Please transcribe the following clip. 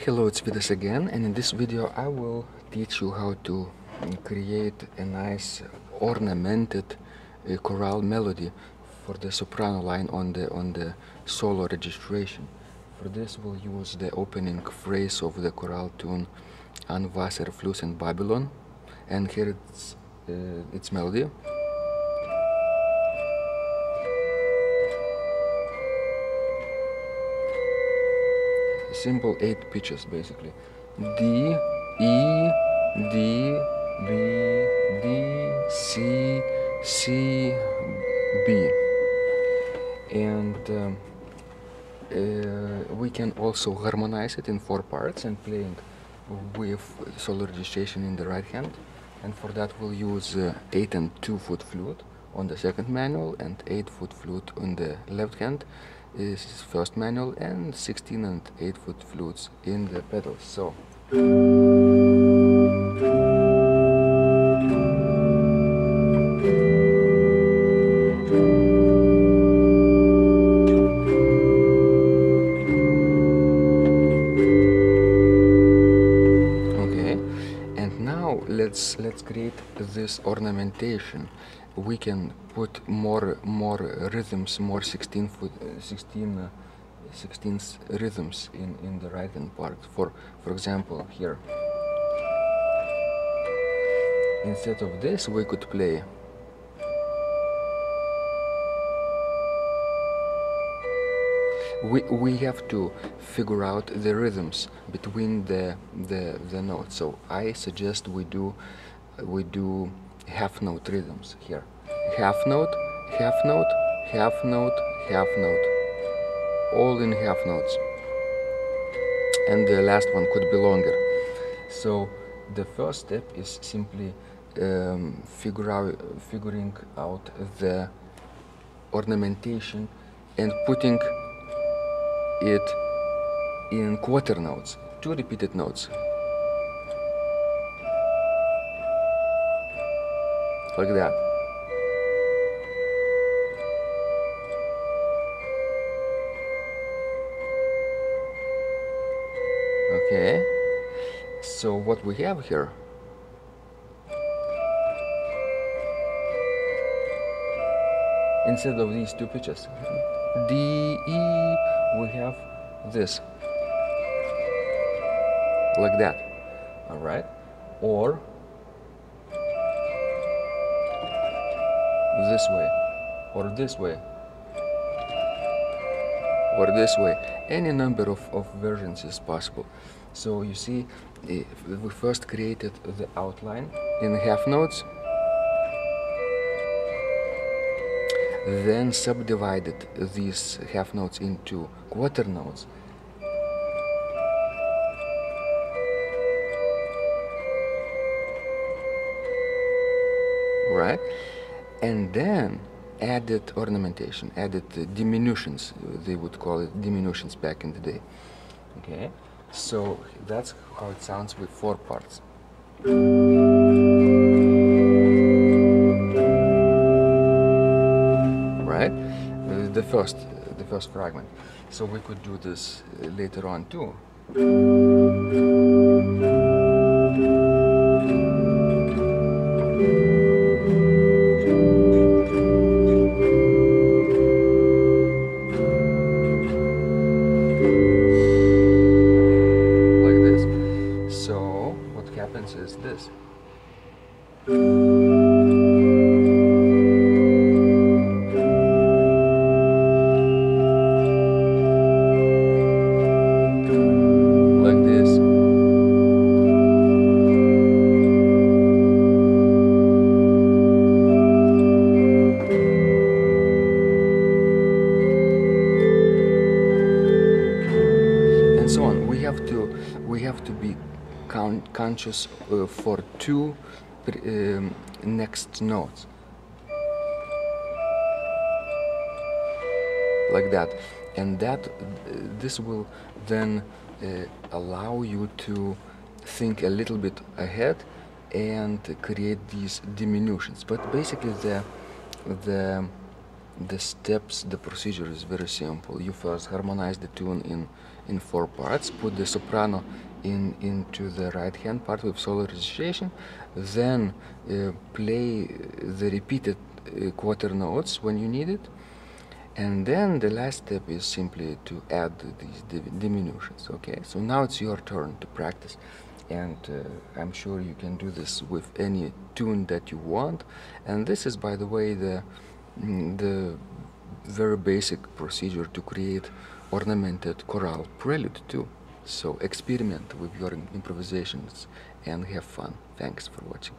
Hello, it's Vidas again, and in this video I will teach you how to create a nice ornamented chorale melody for the soprano line on the solo registration. For this we'll use the opening phrase of the chorale tune An Wasser Fluss in Babylon, and here it's its melody. Simple 8 pitches basically. D, E, D, B, D, C, C, B. And we can also harmonize it in 4 parts and playing with solo registration in the right hand. And for that we'll use 8 and 2-foot flute on the second manual and 8-foot flute on the left hand is first manual, and 16 and 8-foot flutes in the pedals. So okay, and now let's create this ornamentation. We can put more rhythms, more 16 rhythms in the right hand part. For example, here, instead of this we could play we have to figure out the rhythms between the notes. So I suggest we do half note rhythms here. Half note, half note, half note, half note. All in half notes. And the last one could be longer. So the first step is simply figuring out the ornamentation and putting it in quarter notes, 2 repeated notes. Like that. Okay, so what we have here, instead of these 2 pitches, D, E, we have this, like that, alright, or this way, or this way, or this way. Any number of versions is possible. So you see, we first created the outline in half notes, then subdivided these half notes into quarter notes, right? And then added ornamentation, added diminutions, they would call it diminutions back in the day. Okay, so that's how it sounds with 4 parts. Right? The first fragment. So we could do this later on too. Is this. Like this. And so on. We have to be conscious for 2 next notes, like that, and this will then allow you to think a little bit ahead and create these diminutions. But basically the the steps, the procedure is very simple. You first harmonize the tune in 4 parts, put the soprano into the right hand part with solo registration, then play the repeated quarter notes when you need it, and then the last step is simply to add these diminutions. Okay, so now it's your turn to practice, and I'm sure you can do this with any tune that you want. And this is, by the way, the very basic procedure to create ornamented chorale prelude too. So experiment with your improvisations and have fun. Thanks for watching.